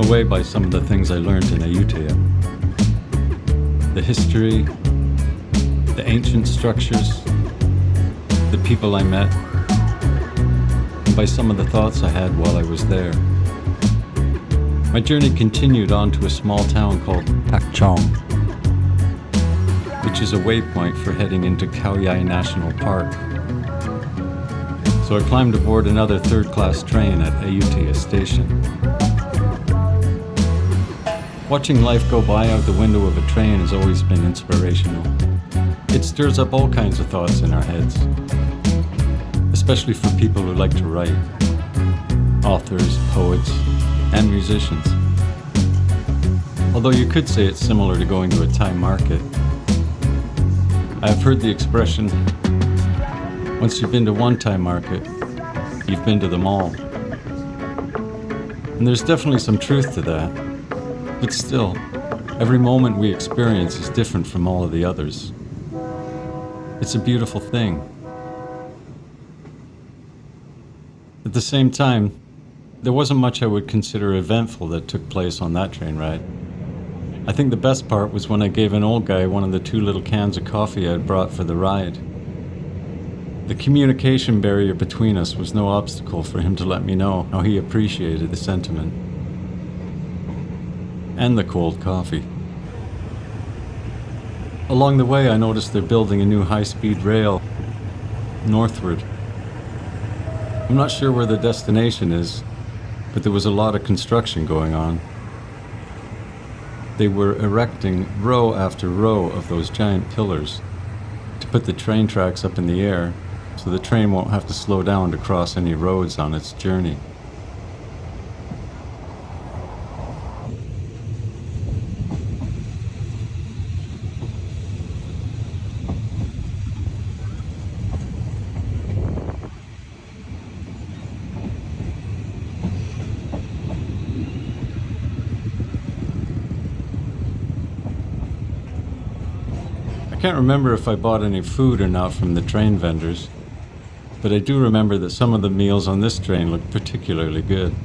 away by some of the things I learned in Ayutthaya. The history, the ancient structures, the people I met, and by some of the thoughts I had while I was there. My journey continued on to a small town called Pak Chong, which is a waypoint for heading into Khao National Park. So I climbed aboard another third-class train at Ayutthaya station. Watching life go by out the window of a train has always been inspirational. It stirs up all kinds of thoughts in our heads, especially for people who like to write, authors, poets, and musicians. Although you could say it's similar to going to a Thai market. I've heard the expression, once you've been to one Thai market, you've been to them all. And there's definitely some truth to that. But still, every moment we experience is different from all of the others. It's a beautiful thing. At the same time, there wasn't much I would consider eventful that took place on that train ride. I think the best part was when I gave an old guy one of the 2 little cans of coffee I had brought for the ride. The communication barrier between us was no obstacle for him to let me know how he appreciated the sentiment. And the cold coffee. Along the way, I noticed they're building a new high-speed rail northward. I'm not sure where the destination is, but there was a lot of construction going on. They were erecting row after row of those giant pillars to put the train tracks up in the air so the train won't have to slow down to cross any roads on its journey. I can't remember if I bought any food or not from the train vendors, but I do remember that some of the meals on this train looked particularly good.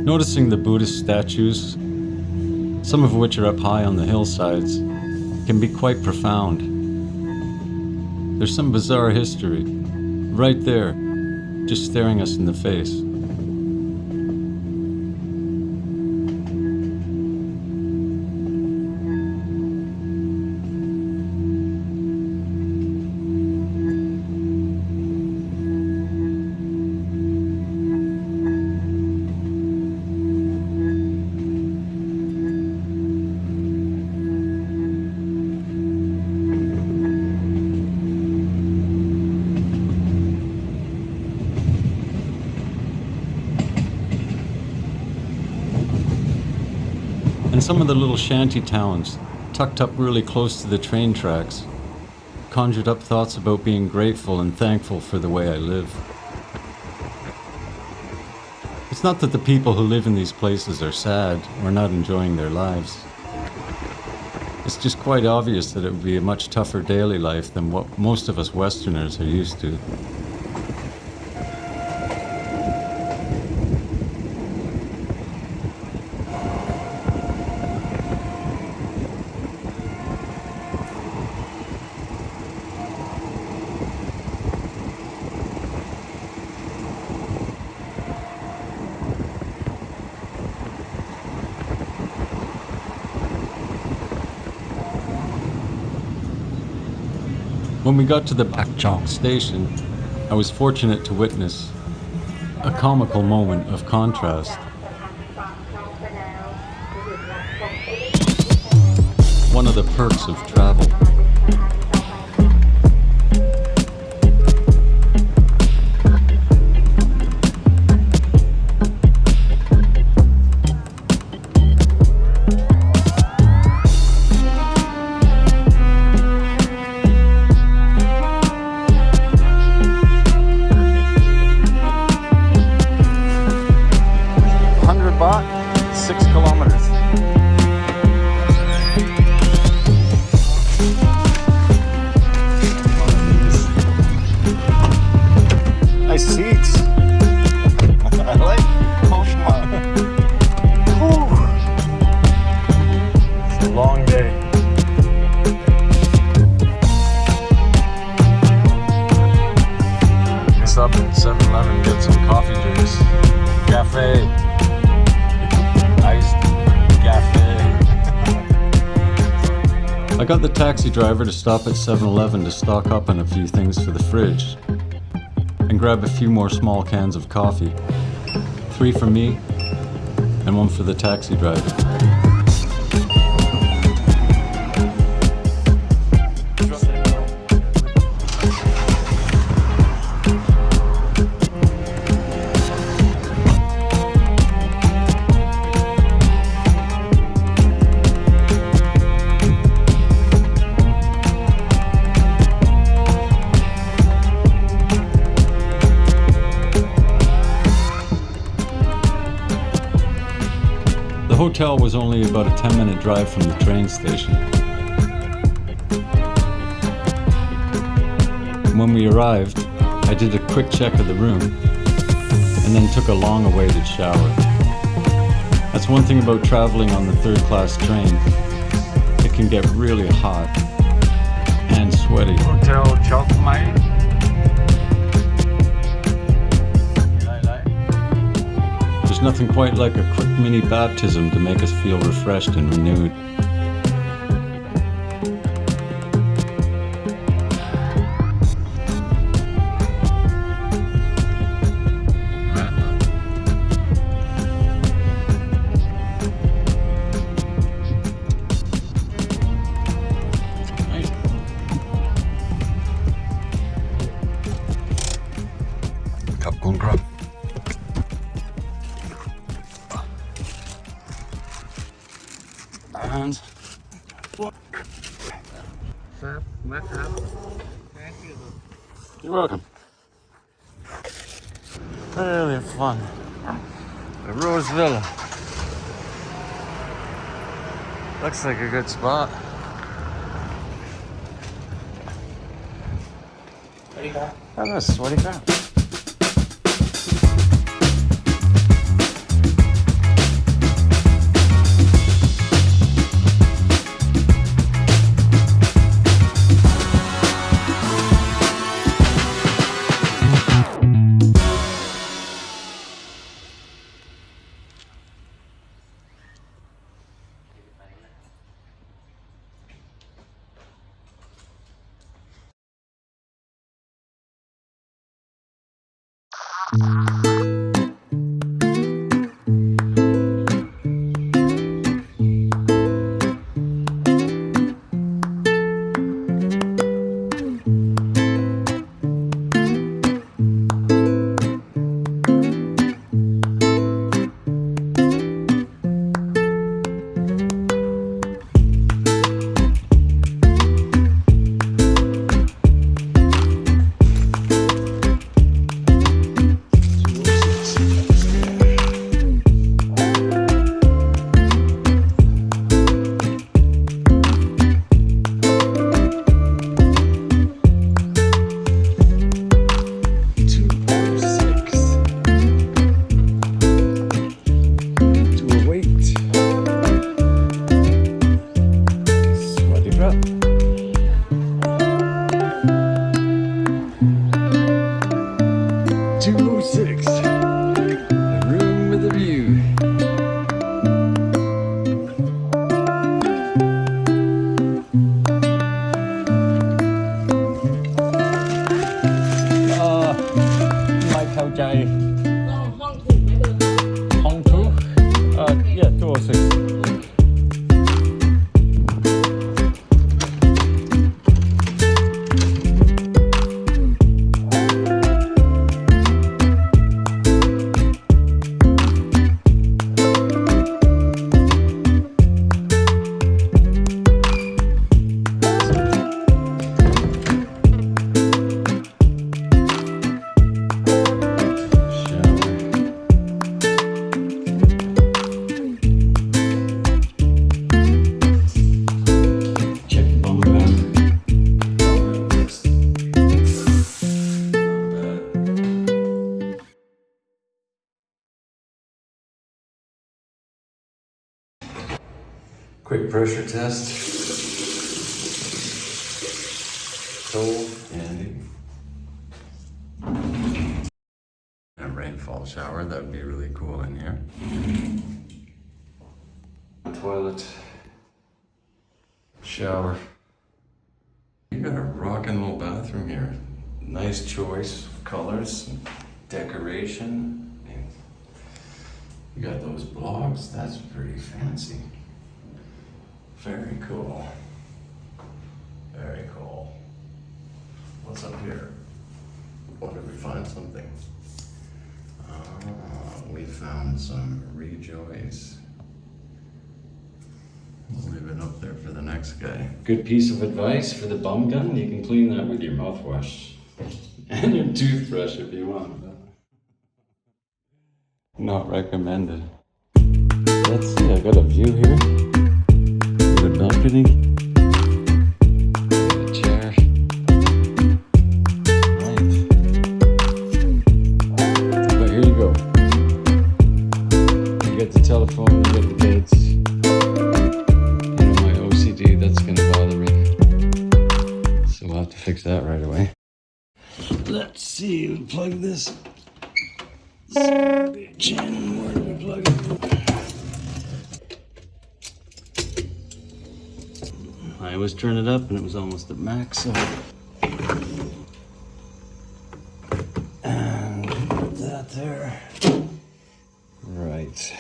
Noticing the Buddhist statues, some of which are up high on the hillsides, can be quite profound. There's some bizarre history, right there, just staring us in the face. And some of the little shanty towns, tucked up really close to the train tracks, conjured up thoughts about being grateful and thankful for the way I live. It's not that the people who live in these places are sad or not enjoying their lives. It's just quite obvious that it would be a much tougher daily life than what most of us Westerners are used to. When we got to the Pak Chong station, I was fortunate to witness a comical moment of contrast. One of the perks of travel. long day. Up at 7-Eleven, get some coffee drinks. Cafe. Iced cafe. I got the taxi driver to stop at 7-Eleven to stock up on a few things for the fridge and grab a few more small cans of coffee. 3 for me and 1 for the taxi driver. The hotel was only about a 10-minute drive from the train station. When we arrived, I did a quick check of the room and then took a long-awaited shower. That's one thing about traveling on the third-class train. It can get really hot and sweaty. Hotel Chok Mai. There's nothing quite like a quick mini baptism to make us feel refreshed and renewed. Cup con grub. And you're welcome. Really fun. The Rose Villa. Looks like a good spot. Hello, sweaty Quick pressure test. Cold, handy. A rainfall shower, that would be really cool in here. Toilet. Shower. You got a rockin' little bathroom here. Nice choice of colors, decoration. You got those blocks, that's pretty fancy. Very cool. Very cool. What's up here? What did we find? Something. We found some rejoice. We'll leave it up there for the next guy. Good piece of advice for the bum gun. You can clean that with your mouthwash. And your toothbrush if you want. Not recommended. Let's see, I got a view here. Got a balcony. Got a chair. Right. But here you go. You get the telephone, you get the beds. My OCD, that's gonna bother me. So we'll have to fix that right away. Let's see, we plug this bitch in. Where do we plug it? I always turn it up and it was almost at max, so. And put that there. Right.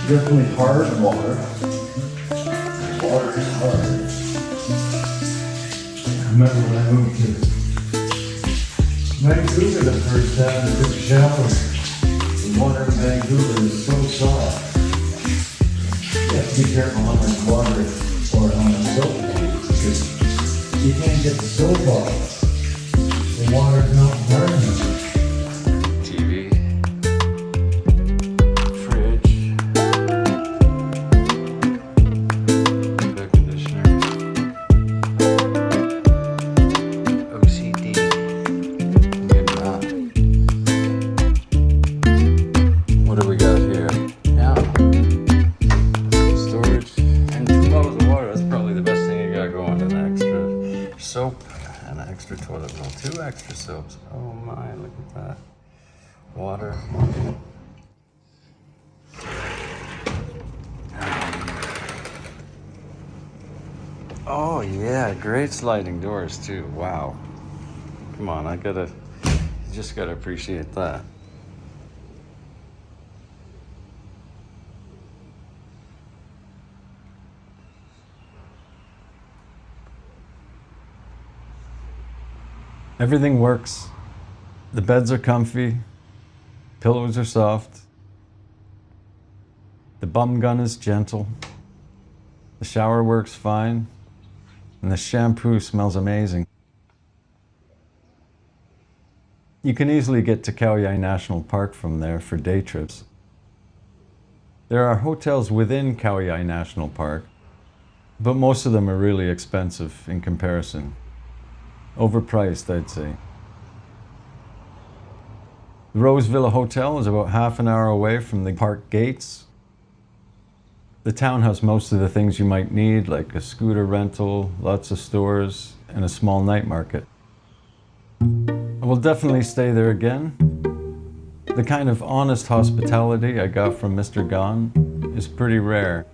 Definitely hard water. Water is hard. I remember when I moved to Vancouver the first time I took a shower. The water in Vancouver is so soft. You have to be careful how much water or how much soap you use because you can't get the soap off. The water's not hard enough. Soap and an extra toilet roll. 2 extra soaps. Oh my, look at that. Water. Oh yeah, great sliding doors too. Wow. Come on, you just gotta appreciate that. Everything works. The beds are comfy. Pillows are soft. The bum gun is gentle. The shower works fine. And the shampoo smells amazing. You can easily get to Khao National Park from there for day trips. There are hotels within Khao National Park, but most of them are really expensive in comparison. Overpriced, I'd say. The Rose Villa Hotel is about half an hour away from the park gates. The town has most of the things you might need, like a scooter rental, lots of stores, and a small night market. I will definitely stay there again. The kind of honest hospitality I got from Mr. Gon is pretty rare.